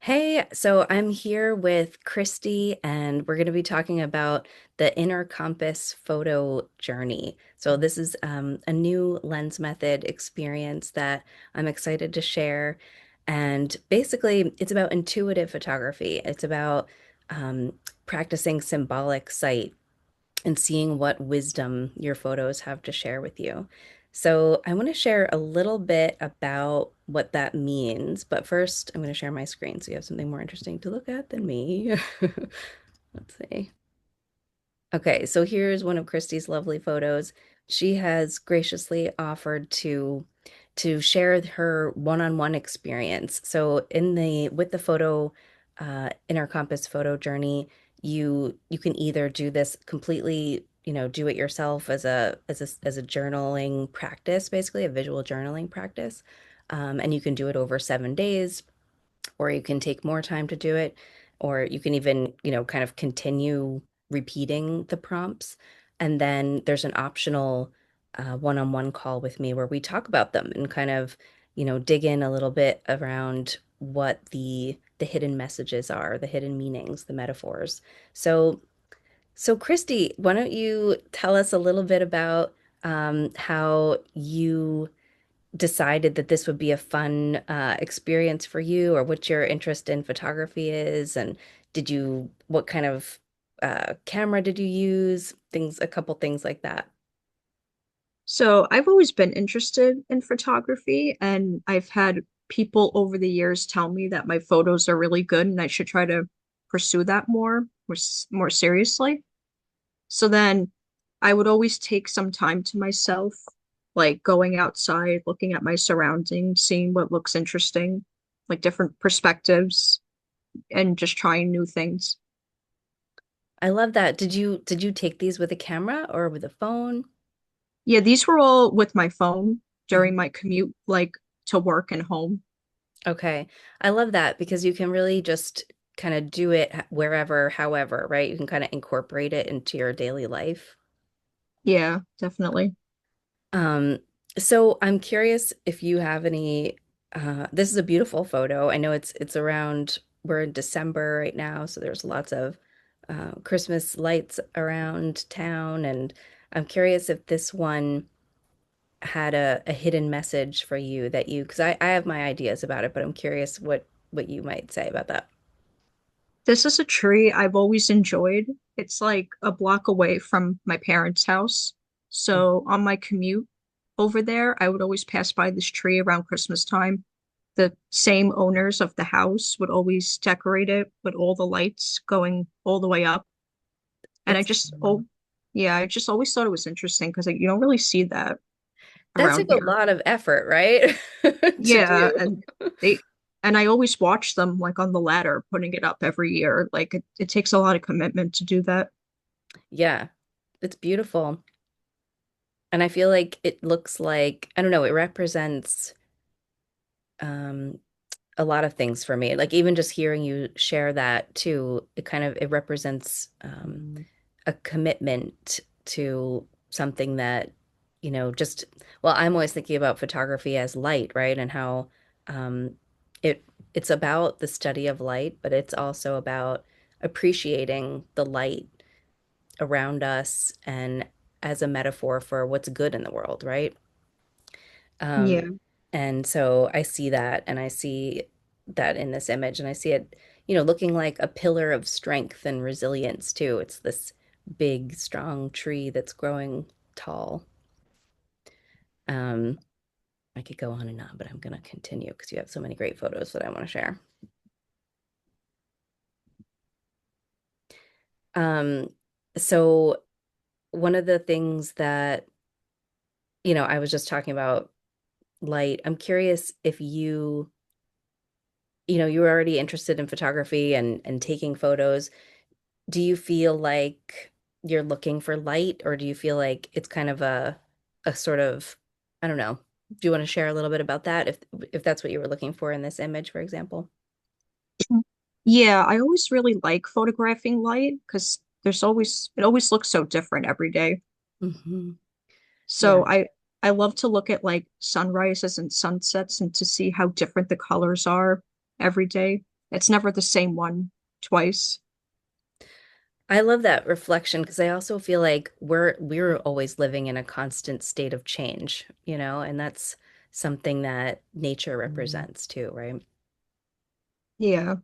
Hey, so I'm here with Kristi, and we're going to be talking about the inner compass photo journey. So, this is a new lens method experience that I'm excited to share. And basically, it's about intuitive photography. It's about um, practicing symbolic sight and seeing what wisdom your photos have to share with you. So, I want to share a little bit about what that means, but first, I'm going to share my screen so you have something more interesting to look at than me. Let's see. Okay, so here's one of Kristi's lovely photos. She has graciously offered to share her one-on-one experience. So in the with the photo Inner Compass photo journey, you can either do this completely, do it yourself as a journaling practice, basically a visual journaling practice. And you can do it over 7 days, or you can take more time to do it, or you can even, kind of continue repeating the prompts. And then there's an optional one-on-one call with me where we talk about them and kind of, dig in a little bit around what the hidden messages are, the hidden meanings, the metaphors. So, so Kristi, why don't you tell us a little bit about how you decided that this would be a fun experience for you, or what your interest in photography is, and what kind of camera did you use? A couple things like that. So I've always been interested in photography, and I've had people over the years tell me that my photos are really good and I should try to pursue that more seriously. So then I would always take some time to myself, like going outside, looking at my surroundings, seeing what looks interesting, like different perspectives, and just trying new things. I love that. Did you take these with a camera or with a phone? Yeah, these were all with my phone Mhm. during my commute, like to work and home. Okay. I love that because you can really just kind of do it wherever, however, right? You can kind of incorporate it into your daily life. Yeah, definitely. Um, so I'm curious if you have any, this is a beautiful photo. I know it's around, we're in December right now, so there's lots of Christmas lights around town, and I'm curious if this one had a hidden message for you because I have my ideas about it, but I'm curious what you might say about that. This is a tree I've always enjoyed. It's like a block away from my parents' house. So on my commute over there, I would always pass by this tree around Christmas time. The same owners of the house would always decorate it with all the lights going all the way up. And It's yeah, I just always thought it was interesting because you don't really see that that around took a here. lot of effort, right? To Yeah, do. they and I always watch them like on the ladder putting it up every year. Like it takes a lot of commitment to do that. Yeah, it's beautiful. And I feel like it looks like, I don't know, it represents um a lot of things for me. Like even just hearing you share that too, it represents a commitment to something that, just well, I'm always thinking about photography as light, right? And how um it it's about the study of light, but it's also about appreciating the light around us and as a metaphor for what's good in the world, right? Um, Yeah. and so I see that, and I see that in this image, and I see it, looking like a pillar of strength and resilience too. It's this big, strong tree that's growing tall. Um, I could go on and on, but I'm gonna continue because you have so many great photos that I want to share. Um, so one of the things that, I was just talking about light. I'm curious if you were already interested in photography and taking photos. Do you feel like you're looking for light, or do you feel like it's kind of a sort of, I don't know. Do you want to share a little bit about that if that's what you were looking for in this image, for example? Yeah, I always really like photographing light because it always looks so different every day. Hmm. Yeah. So I love to look at like sunrises and sunsets and to see how different the colors are every day. It's never the same one twice. I love that reflection because I also feel like we're always living in a constant state of change, and that's something that nature represents too, right? Yeah.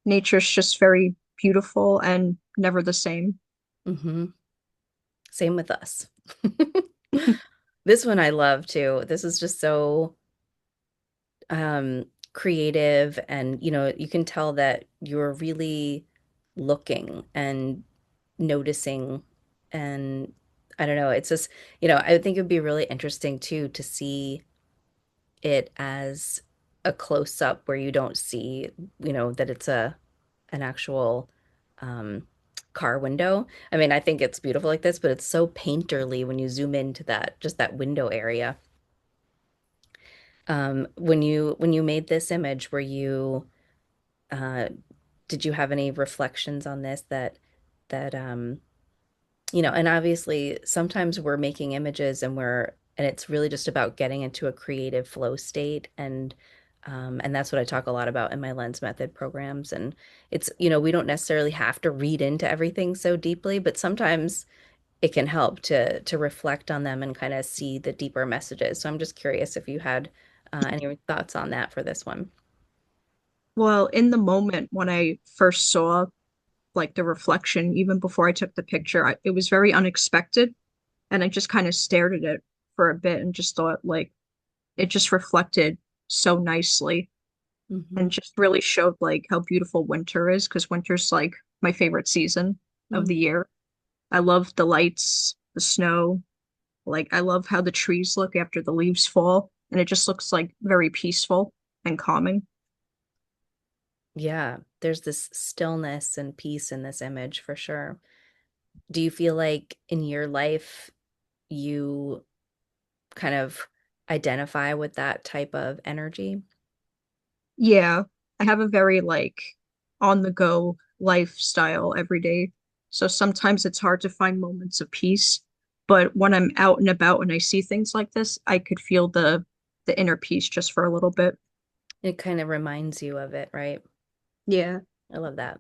Nature's just very beautiful and never the same. Hmm. Same with us. This one I love too. This is just so creative, and you can tell that you're really looking and noticing, and I don't know, it's just, I think it would be really interesting too to see it as a close up where you don't see, that it's an actual um car window. I mean, I think it's beautiful like this, but it's so painterly when you zoom into that, just that window area. When you made this image, were you uh did you have any reflections on this that and obviously sometimes we're making images and it's really just about getting into a creative flow state, and that's what I talk a lot about in my lens method programs. And it's, we don't necessarily have to read into everything so deeply, but sometimes it can help to reflect on them and kind of see the deeper messages. So I'm just curious if you had any thoughts on that for this one. Well, in the moment when I first saw like the reflection, even before I took the picture, it was very unexpected. And I just kind of stared at it for a bit and just thought like it just reflected so nicely Hmm. and just really showed like how beautiful winter is because winter's like my favorite season of the year. I love the lights, the snow. Like I love how the trees look after the leaves fall, and it just looks like very peaceful and calming. Yeah, there's this stillness and peace in this image for sure. Do you feel like in your life you kind of identify with that type of energy? Yeah, I have a very like on the go lifestyle every day. So sometimes it's hard to find moments of peace, but when I'm out and about and I see things like this, I could feel the inner peace just for a little bit. It kind of reminds you of it, right? Yeah. I love that.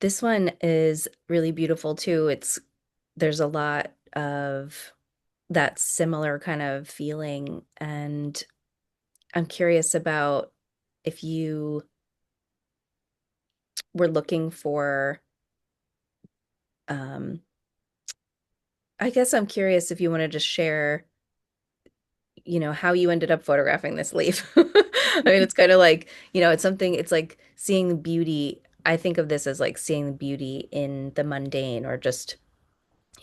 This one is really beautiful too. There's a lot of that similar kind of feeling, and I'm curious about if you were looking for um I guess I'm curious if you want to just share, how you ended up photographing this leaf. I mean, it's kind of like, it's like seeing the beauty. I think of this as like seeing the beauty in the mundane, or just,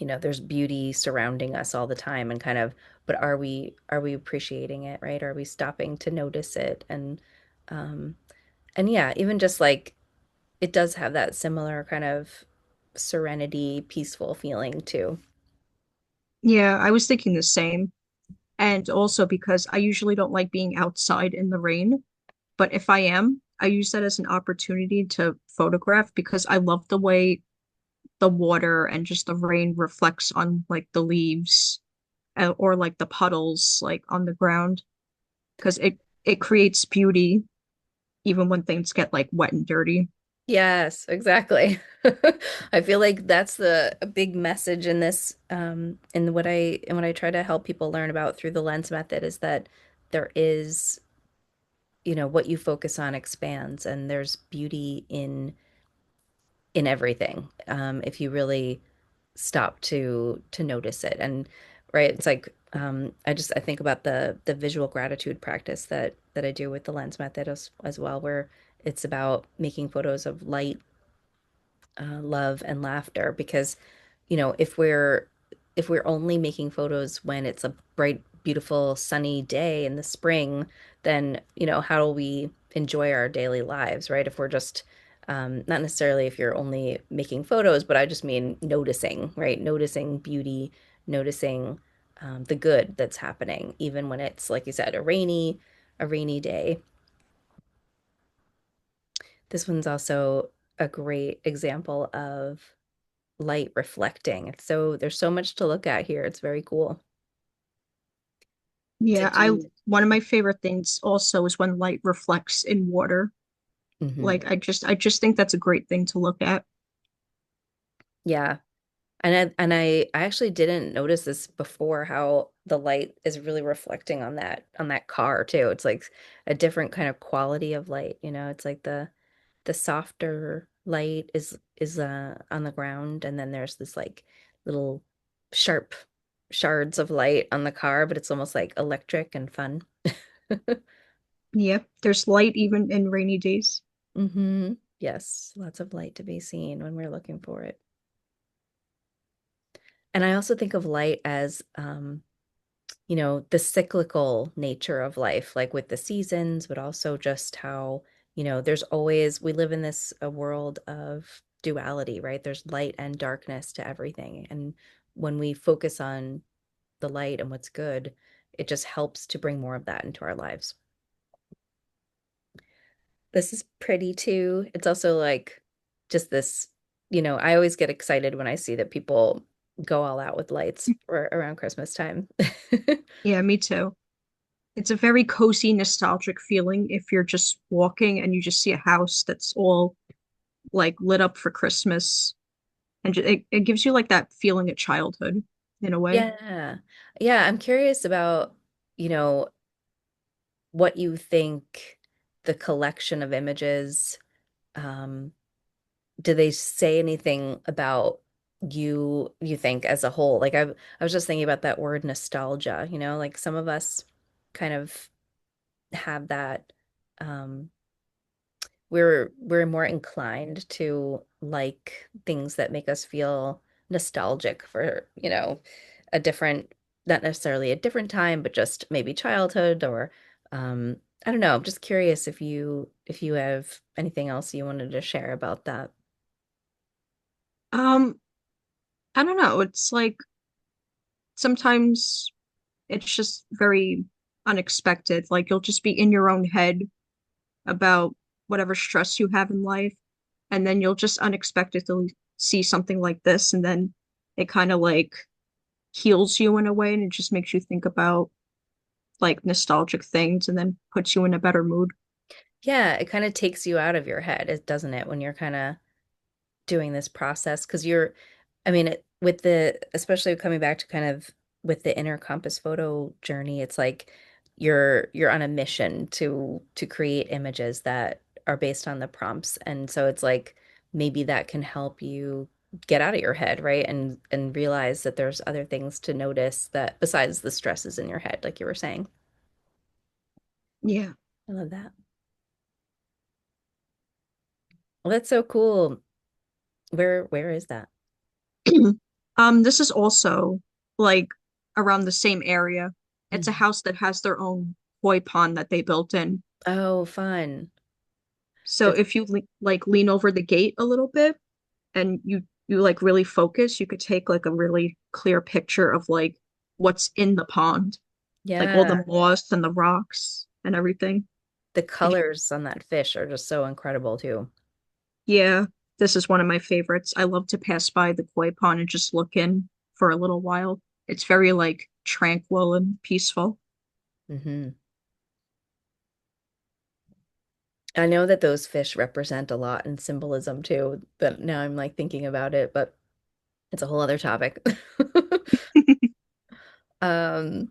there's beauty surrounding us all the time, and kind of, but are we appreciating it, right? Are we stopping to notice it? Um and yeah, even just like it does have that similar kind of serenity, peaceful feeling too. Yeah, I was thinking the same. And also because I usually don't like being outside in the rain, but if I am, I use that as an opportunity to photograph because I love the way the water and just the rain reflects on like the leaves or like the puddles like on the ground because it creates beauty even when things get like wet and dirty. Yes, exactly. I feel like that's the a big message in this, and what I try to help people learn about through the lens method is that there is, what you focus on expands, and there's beauty in everything. If you really stop to notice it. And right, it's like, I think about the visual gratitude practice that I do with the lens method as well, where it's about making photos of light, love and laughter, because if we're only making photos when it's a bright, beautiful, sunny day in the spring, then how do we enjoy our daily lives, right? If we're just not necessarily if you're only making photos, but I just mean noticing, right? Noticing beauty, noticing the good that's happening, even when it's, like you said, a rainy day. This one's also a great example of light reflecting. There's so much to look at here. It's very cool. Yeah, Did you? one of my favorite things also is when light reflects in water. Hmm. Like I just think that's a great thing to look at. Yeah. And I actually didn't notice this before how the light is really reflecting on that car too. It's like a different kind of quality of light, you know. It's like the softer light is on the ground, and then there's this like little sharp shards of light on the car, but it's almost like electric and fun. Yeah, there's light even in rainy days. Hmm. Yes, lots of light to be seen when we're looking for it. And I also think of light as you know, the cyclical nature of life, like with the seasons, but also just how, you know, there's always, we live in this a world of duality, right? There's light and darkness to everything. And when we focus on the light and what's good, it just helps to bring more of that into our lives. This is pretty too. It's also like just this, you know, I always get excited when I see that people go all out with lights for around Christmas time. Yeah, me too. It's a very cozy, nostalgic feeling if you're just walking and you just see a house that's all like lit up for Christmas, and it gives you like that feeling of childhood in a way. Yeah. Yeah, I'm curious about, you know, what you think the collection of images, um, do they say anything about you think as a whole? Like I was just thinking about that word nostalgia, you know, like some of us kind of have that um we're more inclined to like things that make us feel nostalgic for, you know, a different, not necessarily a different time, but just maybe childhood or I don't know. I'm just curious if you have anything else you wanted to share about that. Um, I don't know. It's like sometimes it's just very unexpected. Like you'll just be in your own head about whatever stress you have in life, and then you'll just unexpectedly see something like this, and then it kind of like heals you in a way, and it just makes you think about like nostalgic things and then puts you in a better mood. Yeah, it kind of takes you out of your head, doesn't it, when you're kind of doing this process because you're, I mean, with the, especially coming back to kind of with the inner compass photo journey, it's like you're on a mission to create images that are based on the prompts. And so it's like maybe that can help you get out of your head, right? And realize that there's other things to notice that besides the stresses in your head, like you were saying. Yeah. I love that. Well, that's so cool. Where is that? This is also like around the same area. It's a Mhm. house that has their own koi pond that they built in. Oh, fun. So That's if you like lean over the gate a little bit and you like really focus, you could take like a really clear picture of like what's in the pond, like all yeah. the moss and the rocks and everything. The It, colors on that fish are just so incredible too. yeah, this is one of my favorites. I love to pass by the koi pond and just look in for a little while. It's very like tranquil and peaceful. Hmm. I know that those fish represent a lot in symbolism too, but now I'm like thinking about it, but it's a whole other topic. Um,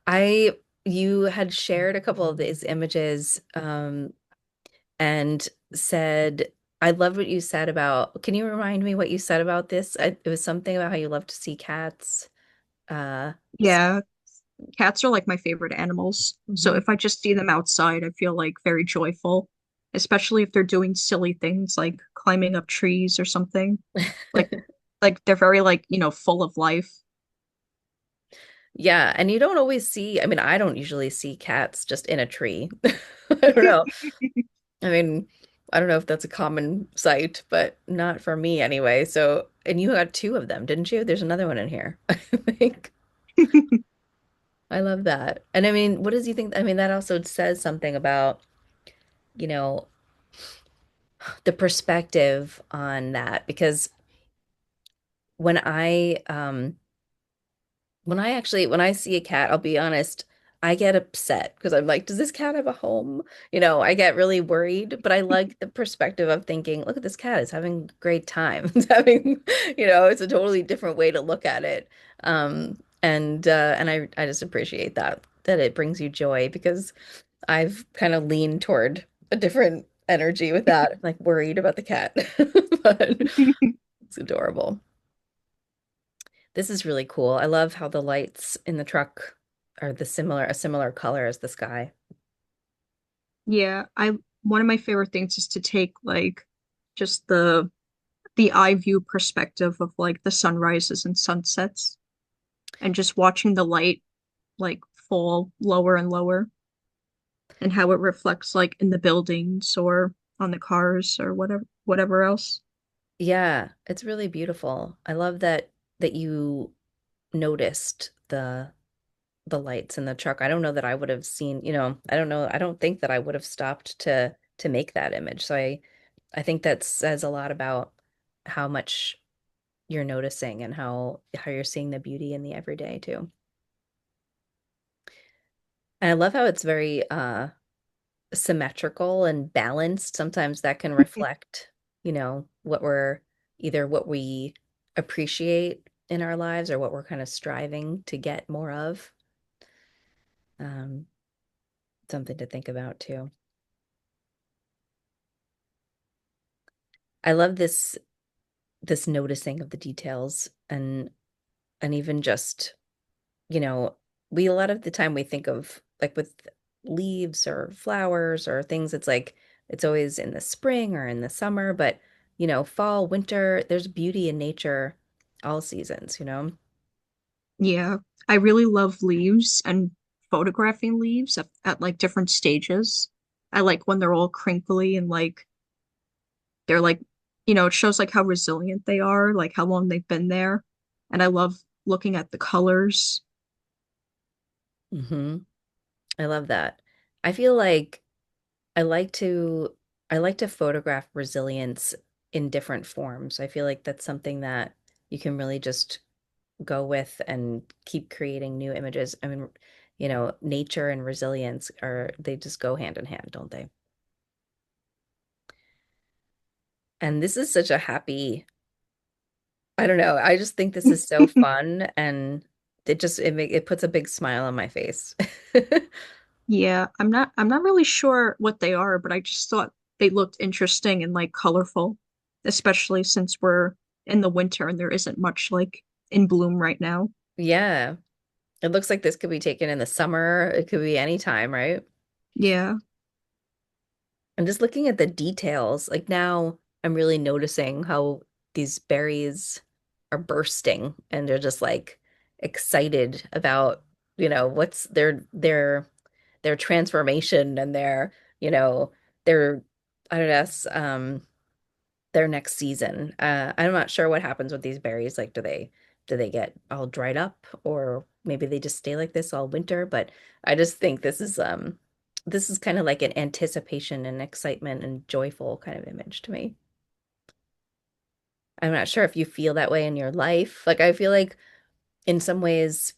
I you had shared a couple of these images and said I loved what you said about, can you remind me what you said about this? It was something about how you love to see cats. Uh, Yeah, cats are like my favorite animals. So mhm. if I just see them outside, I feel like very joyful, especially if they're doing silly things like climbing up trees or something. Like like they're very like, full of life. Yeah, and you don't always see, I mean, I don't usually see cats just in a tree. I don't know. I mean, I don't know if that's a common sight, but not for me anyway. So, and you got two of them, didn't you? There's another one in here. I think I love that. And I mean, what does you think? I mean, that also says something about, you know, the perspective on that because when I when I see a cat, I'll be honest, I get upset because I'm like, does this cat have a home? I get really worried, but I like the perspective of thinking, look at this cat, it's having a great time. It's having, it's a totally different way to look at it. And I just appreciate that it brings you joy because I've kind of leaned toward a different energy with that. I'm like worried about the cat. But it's adorable. This is really cool. I love how the lights in the truck are a similar color as the sky. Yeah, I one of my favorite things is to take like just the eye view perspective of like the sunrises and sunsets and just watching the light like fall lower and lower and how it reflects like in the buildings or on the cars or whatever else. Yeah, it's really beautiful. I love that you noticed the lights in the truck. I don't know that I would have seen, I don't know, I don't think that I would have stopped to make that image. So I think that says a lot about how much you're noticing and how you're seeing the beauty in the everyday too. And I love how it's very symmetrical and balanced. Sometimes that can reflect, what we appreciate in our lives or what we're kind of striving to get more of. Um, Something to think about too. I love this noticing of the details and even just, you know, we a lot of the time we think of like with leaves or flowers or things, it's like it's always in the spring or in the summer, but fall, winter, there's beauty in nature all seasons. Yeah, I really love leaves and photographing leaves at like different stages. I like when they're all crinkly and like they're like, it shows like how resilient they are, like how long they've been there. And I love looking at the colors. Hmm. I love that. I feel like I like to I like to photograph resilience in different forms. I feel like that's something that you can really just go with and keep creating new images. I mean, nature and resilience they just go hand in hand, don't they? And this is such a happy, I don't know, I just think this is so fun and it puts a big smile on my face. Yeah, I'm not really sure what they are, but I just thought they looked interesting and like colorful, especially since we're in the winter and there isn't much like in bloom right now. Yeah. It looks like this could be taken in the summer. It could be any time, right? Yeah. I'm just looking at the details. Like now I'm really noticing how these berries are bursting and they're just like excited about, what's their transformation and their I don't know, their next season. I'm not sure what happens with these berries. Like, do they get all dried up, or maybe they just stay like this all winter? But I just think this is kind of like an anticipation and excitement and joyful kind of image to me. I'm not sure if you feel that way in your life. Like, I feel like in some ways,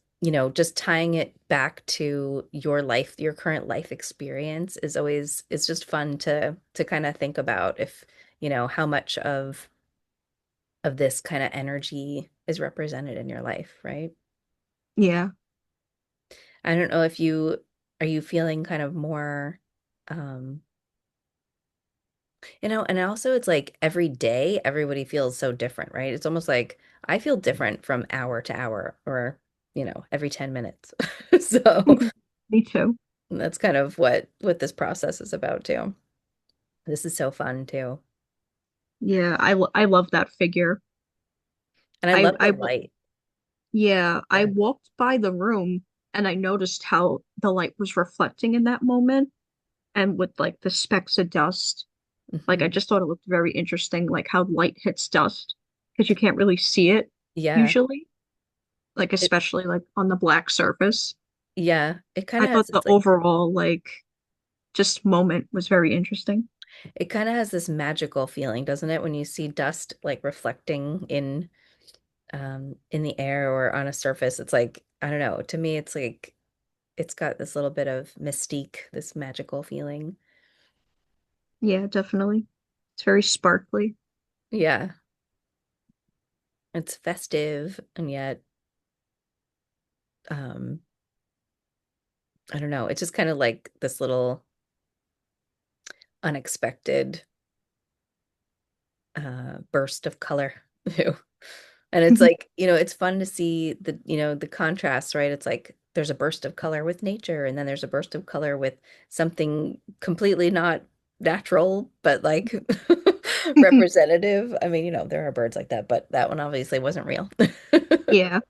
just tying it back to your life, your current life experience it's just fun to kind of think about if, how much of this kind of energy is represented in your life, right? Yeah. I don't know if you are you feeling kind of more um and also it's like every day everybody feels so different, right? It's almost like I feel different from hour to hour or, every 10 minutes. So Me too. that's kind of what this process is about too. This is so fun too. Yeah, I love that figure. And I I love the I light. Yeah, I Yeah. walked by the room and I noticed how the light was reflecting in that moment and with like the specks of dust. Like I Hmm. just thought it looked very interesting, like how light hits dust because you can't really see it Yeah. usually, like It especially like on the black surface. yeah, it kind I of has thought this the like overall like just moment was very interesting. it kind of has this magical feeling, doesn't it, when you see dust like reflecting in the air or on a surface. It's like, I don't know, to me it's like it's got this little bit of mystique, this magical feeling. Yeah, definitely. It's very sparkly. Yeah, it's festive and yet um I don't know, it's just kind of like this little unexpected burst of color too. And it's like, it's fun to see the contrast, right? It's like there's a burst of color with nature, and then there's a burst of color with something completely not natural, but like representative. I mean, there are birds like that, but that one obviously wasn't real. Yeah.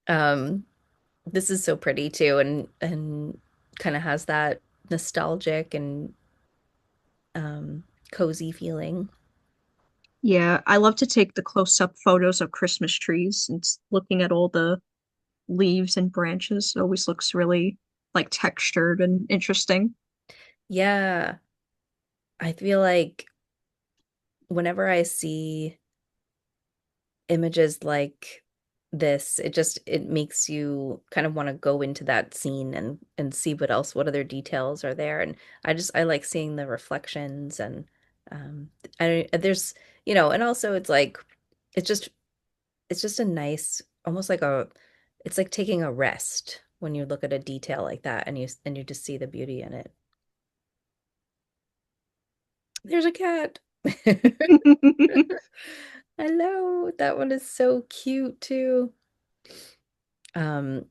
Um, this is so pretty too, and kind of has that nostalgic and cozy feeling. Yeah, I love to take the close-up photos of Christmas trees and looking at all the leaves and branches. It always looks really like textured and interesting. Yeah, I feel like whenever I see images like this, it makes you kind of want to go into that scene and see what other details are there. And I like seeing the reflections and um there's and also it's just it's just a nice, almost like it's like taking a rest when you look at a detail like that and you just see the beauty in it. There's a cat. Hello, that one is so cute too. Um,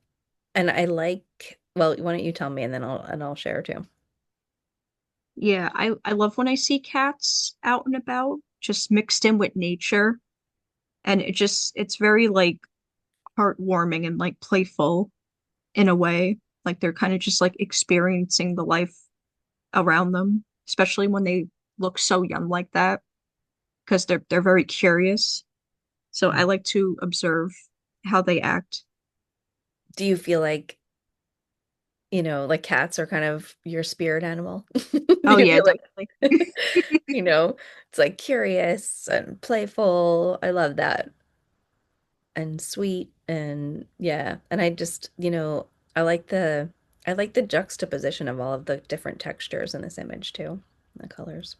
and I like, well, why don't you tell me and then I'll share too. Yeah, I love when I see cats out and about, just mixed in with nature. And it's very like heartwarming and like playful in a way. Like they're kind of just like experiencing the life around them, especially when they look so young like that, because they're very curious. So I like to observe how they act. Do you feel like, like cats are kind of your spirit animal? Do Oh you yeah, feel like, definitely. you know, it's like curious and playful. I love that. And sweet and yeah. And I just, I like the juxtaposition of all of the different textures in this image too, the colors.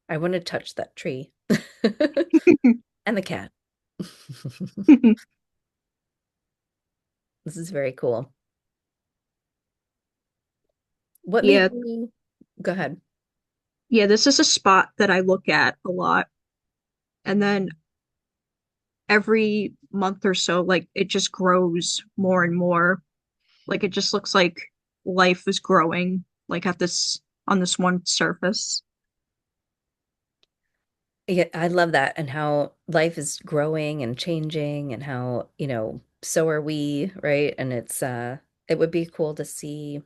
I want to touch that tree and the cat. This is very cool. What made Yeah, you go ahead? yeah, this is a spot that I look at a lot. And then every month or so, like it just grows more and more. Like it just looks like life is growing, like at this on this one surface. Yeah, I love that and how life is growing and changing and how, so are we, right? And it would be cool to see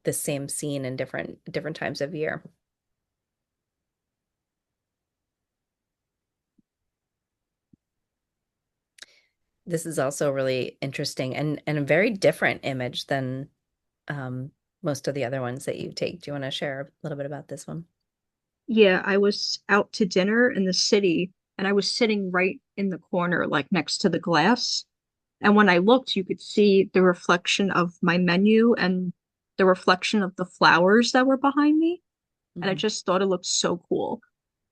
the same scene in different times of year. This is also really interesting and a very different image than um most of the other ones that you take. Do you want to share a little bit about this one? Yeah, I was out to dinner in the city and I was sitting right in the corner, like next to the glass. And when I looked, you could see the reflection of my menu and the reflection of the flowers that were behind me. And I Mhm. just thought it looked so cool.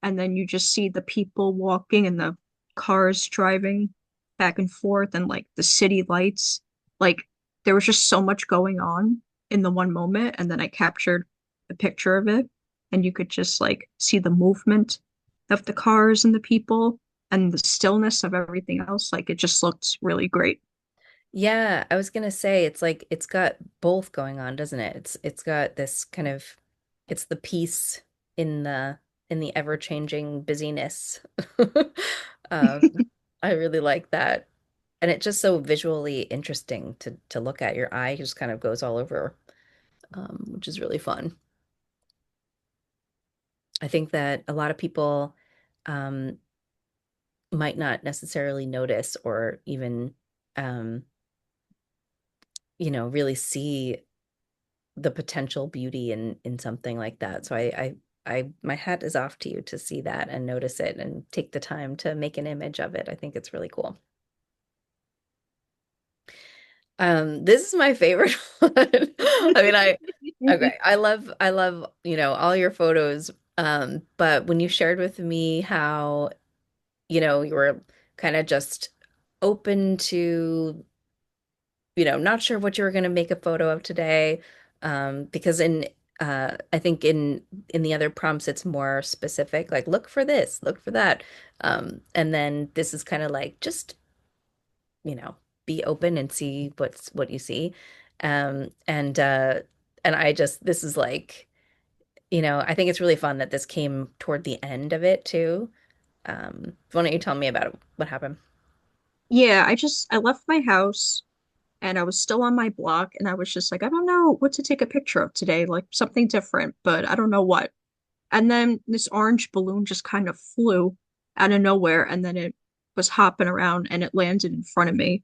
And then you just see the people walking and the cars driving back and forth and like the city lights. Like there was just so much going on in the one moment. And then I captured a picture of it, and you could just like see the movement of the cars and the people and the stillness of everything else. Like it just looked really great. Yeah, I was gonna say it's like it's got both going on, doesn't it? It's got this kind of it's the peace in the ever-changing busyness. Um, I really like that. And it's just so visually interesting to look at. Your eye just kind of goes all over, which is really fun. I think that a lot of people um, might not necessarily notice or even um, really see the potential beauty in something like that. So my hat is off to you to see that and notice it and take the time to make an image of it. I think it's really cool. This is my favorite one. I mean, okay, I love, all your photos. But when you shared with me how, you were kind of just open to, not sure what you were going to make a photo of today. Because I think in the other prompts it's more specific, like look for this, look for that. And then this is kind of like just you know, be open and see what you see. And I just this is like, I think it's really fun that this came toward the end of it too. Why don't you tell me about it, what happened? Yeah, I left my house and I was still on my block and I was just like, I don't know what to take a picture of today, like something different, but I don't know what. And then this orange balloon just kind of flew out of nowhere and then it was hopping around and it landed in front of me.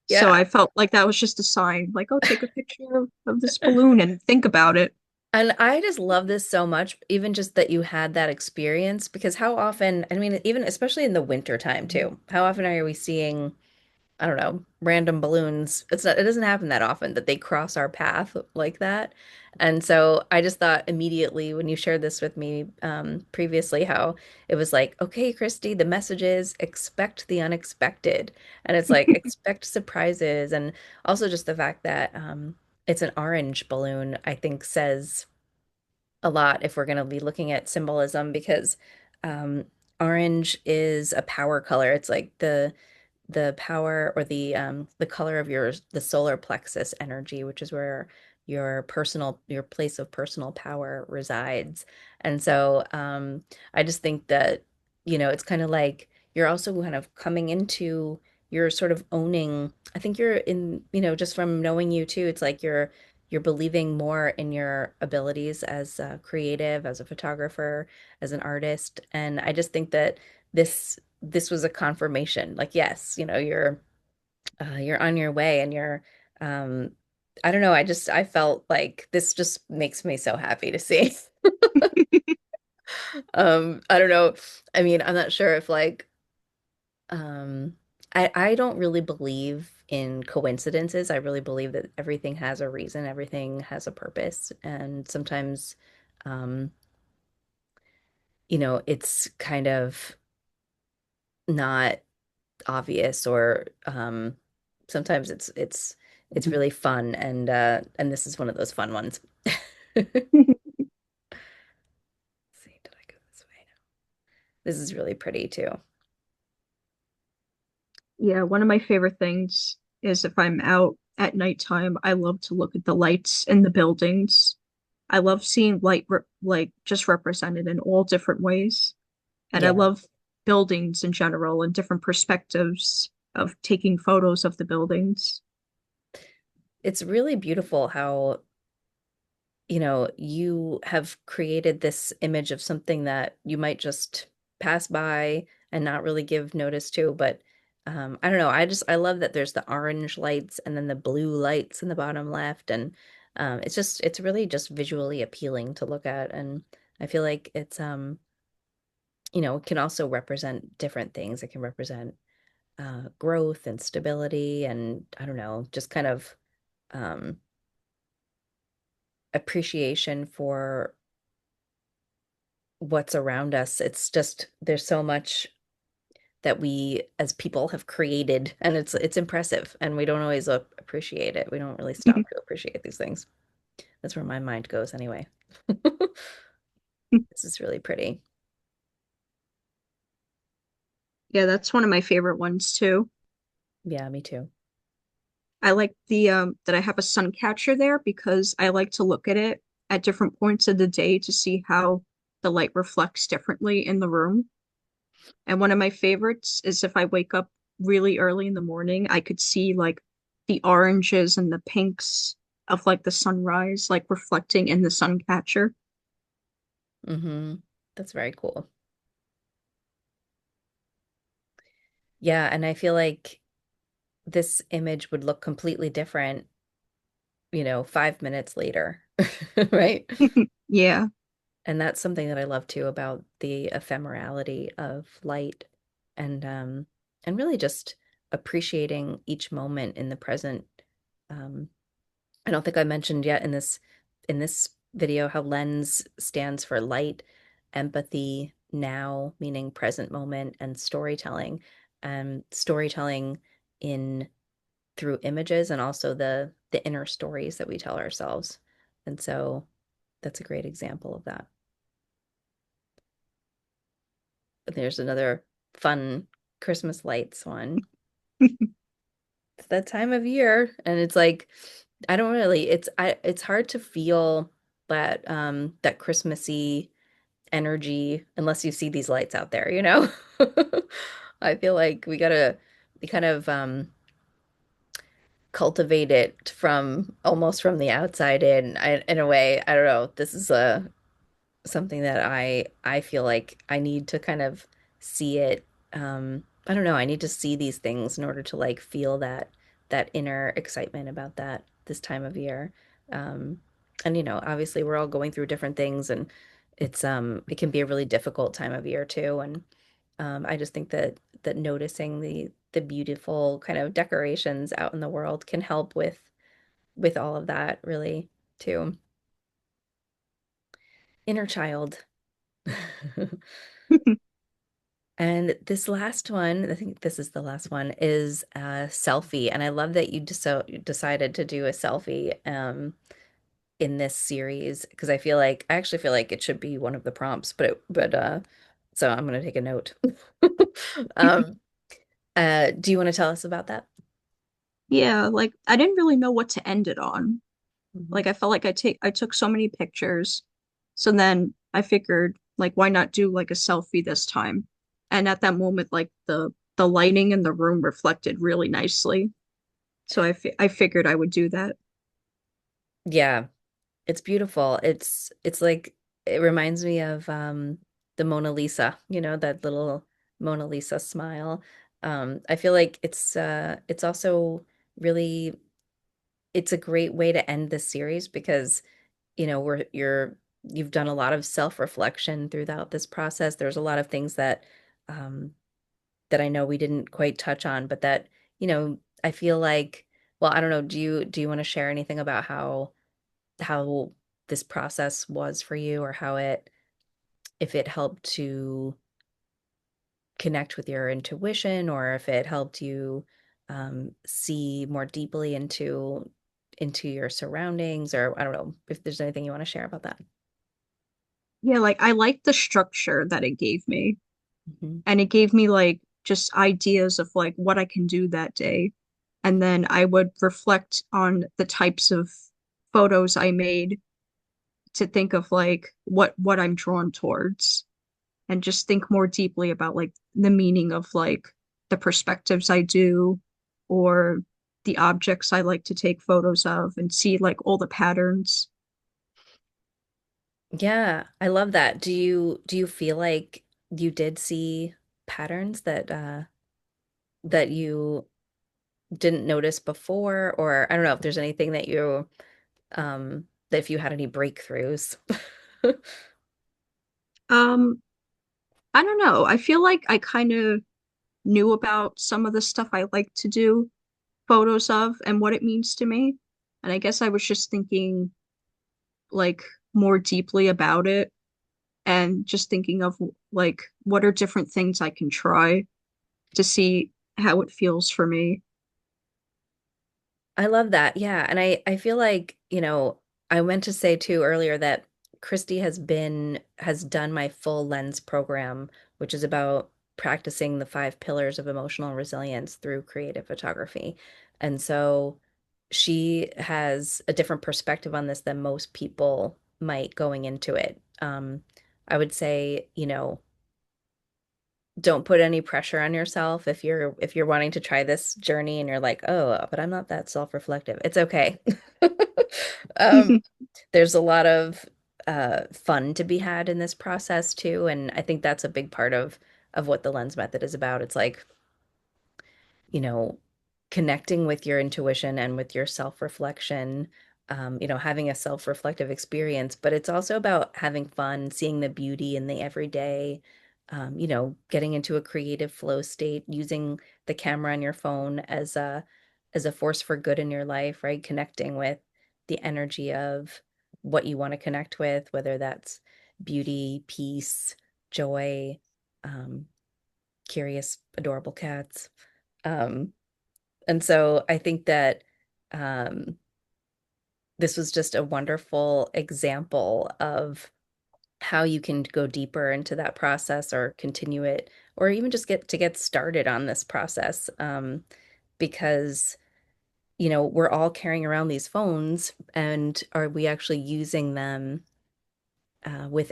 So Yeah. I felt like that was just a sign, like, oh, take a picture of this balloon and think about it. And I just love this so much, even just that you had that experience, because how often, I mean, even especially in the winter time too, how often are we seeing I don't know, random balloons. It doesn't happen that often that they cross our path like that. And so I just thought immediately when you shared this with me previously, how it was like, okay, Kristi, the message is expect the unexpected. And it's like expect surprises. And also just the fact that it's an orange balloon, I think says a lot if we're going to be looking at symbolism because um, orange is a power color. It's like the power or the color of the solar plexus energy, which is where your place of personal power resides. And so I just think that, it's kind of like you're also kind of coming into you're sort of owning, I think you're in, just from knowing you too, it's like you're believing more in your abilities as a creative, as a photographer, as an artist. And I just think that this was a confirmation. Like, yes, you're on your way and um I don't know, I felt like this just makes me so happy to see. I don't know. I mean, I'm not sure if like I don't really believe in coincidences. I really believe that everything has a reason, everything has a purpose, and sometimes um it's kind of not obvious or sometimes it's really fun and this is one of those fun ones. Let's see, did I go this way? This is really pretty too. Yeah, one of my favorite things is if I'm out at nighttime, I love to look at the lights in the buildings. I love seeing light re like just represented in all different ways. And I Yeah, love buildings in general and different perspectives of taking photos of the buildings. it's really beautiful how you have created this image of something that you might just pass by and not really give notice to. But I don't know. I love that there's the orange lights and then the blue lights in the bottom left. And it's really just visually appealing to look at. And I feel like it can also represent different things. It can represent growth and stability and I don't know, just kind of um, appreciation for what's around us. It's just there's so much that we as people have created and it's impressive and we don't always appreciate it. We don't really stop to appreciate these things. That's where my mind goes anyway. This is really pretty. Yeah, that's one of my favorite ones too. Yeah, me too. I like that I have a sun catcher there because I like to look at it at different points of the day to see how the light reflects differently in the room. And one of my favorites is if I wake up really early in the morning, I could see like the oranges and the pinks of like the sunrise, like reflecting in the sun catcher. Hmm. That's very cool. Yeah, and I feel like this image would look completely different, 5 minutes later, right? Yeah. And that's something that I love too about the ephemerality of light and really just appreciating each moment in the present. Um, I don't think I mentioned yet in this video how lens stands for light, empathy, now, meaning present moment, and storytelling. Storytelling in through images and also the inner stories that we tell ourselves. And so that's a great example of that. There's another fun Christmas lights one. It's that time of year, and it's like I don't really it's hard to feel that Christmassy energy unless you see these lights out there, you know? I feel like we kind of cultivate it from almost from the outside in. In a way, I don't know. This is a something that I feel like I need to kind of see it. I don't know. I need to see these things in order to like feel that inner excitement about that this time of year. Um, and you know, obviously we're all going through different things, and it can be a really difficult time of year too. And I just think that noticing the beautiful kind of decorations out in the world can help with all of that really too. Inner child. And this last one, I think this is the last one, is a selfie. And I love that you decided to do a selfie in this series because I actually feel like it should be one of the prompts, so I'm gonna take a note. Um, do you want to tell us about that? Yeah, like I didn't really know what to end it on. Mhm. Like I felt like I took so many pictures. So then I figured like why not do like a selfie this time? And at that moment like the lighting in the room reflected really nicely. So I figured I would do that. Yeah, it's beautiful. It's like it reminds me of the Mona Lisa, you know, that little Mona Lisa smile. I feel like it's also really it's a great way to end this series because, you know, you've done a lot of self-reflection throughout this process. There's a lot of things um that I know we didn't quite touch on, but that, you know, I feel like, well, I don't know, do you want to share anything about how this process was for you or how it if it helped to connect with your intuition or if it helped you see more deeply into your surroundings or I don't know if there's anything you want to share about that. Yeah, like I liked the structure that it gave me. Mhm. And it gave me like just ideas of like what I can do that day. And then I would reflect on the types of photos I made to think of like what I'm drawn towards and just think more deeply about like the meaning of like the perspectives I do or the objects I like to take photos of and see like all the patterns. Yeah, I love that. Do you feel like you did see patterns that you didn't notice before or I don't know if there's anything that if you had any breakthroughs. Um, I don't know. I feel like I kind of knew about some of the stuff I like to do photos of and what it means to me. And I guess I was just thinking like more deeply about it and just thinking of like what are different things I can try to see how it feels for me. I love that. Yeah. And I feel like, you know, I meant to say too earlier that Kristi has done my full lens program, which is about practicing the 5 pillars of emotional resilience through creative photography. And so she has a different perspective on this than most people might going into it. I would say, you know, don't put any pressure on yourself if you're wanting to try this journey and you're like, "Oh, but I'm not that self-reflective." It's okay. Um, there's a lot of fun to be had in this process too, and I think that's a big part of what the lens method is about. It's like you know, connecting with your intuition and with your self-reflection, you know, having a self-reflective experience, but it's also about having fun, seeing the beauty in the everyday, you know, getting into a creative flow state, using the camera on your phone as a force for good in your life, right? Connecting with the energy of what you want to connect with, whether that's beauty, peace, joy, um, curious, adorable cats. Um, and so I think that um, this was just a wonderful example of how you can go deeper into that process or continue it, or even just get started on this process. Because we're all carrying around these phones, and are we actually using them with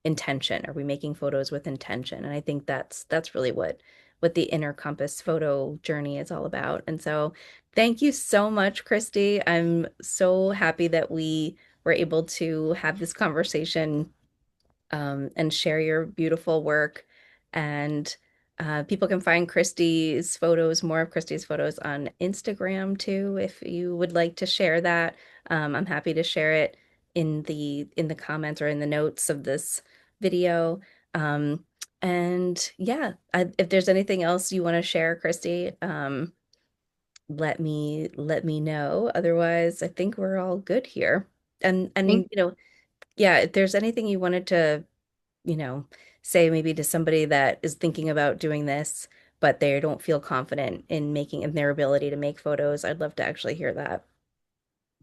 intention? Are we making photos with intention? And I think that's really what the Inner Compass photo journey is all about. And so thank you so much, Kristi. I'm so happy that we were able to have this conversation and share your beautiful work. And people can find more of Kristi's photos on Instagram too, if you would like to share that. I'm happy to share it in the comments or in the notes of this video. Um, and yeah, if there's anything else you want to share, Kristi, let me know. Otherwise, I think we're all good here. And Thank yeah, if there's anything you wanted to you know, say maybe to somebody that is thinking about doing this, but they don't feel confident in their ability to make photos, I'd love to actually hear that.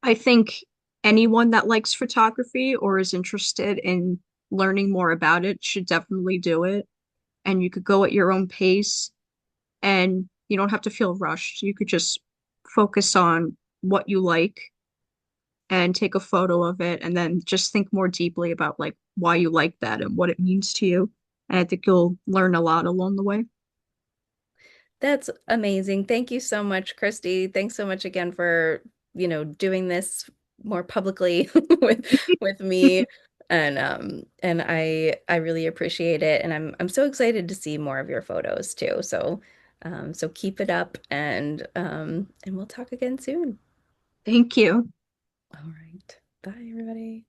I think anyone that likes photography or is interested in learning more about it should definitely do it. And you could go at your own pace and you don't have to feel rushed. You could just focus on what you like and take a photo of it and then just think more deeply about like why you like that and what it means to you. And I think you'll learn a lot along the way. That's amazing. Thank you so much, Kristi. Thanks so much again for, doing this more publicly with me. And I really appreciate it. And I'm so excited to see more of your photos too. So keep it up, and we'll talk again soon. Thank you. All right. Bye, everybody.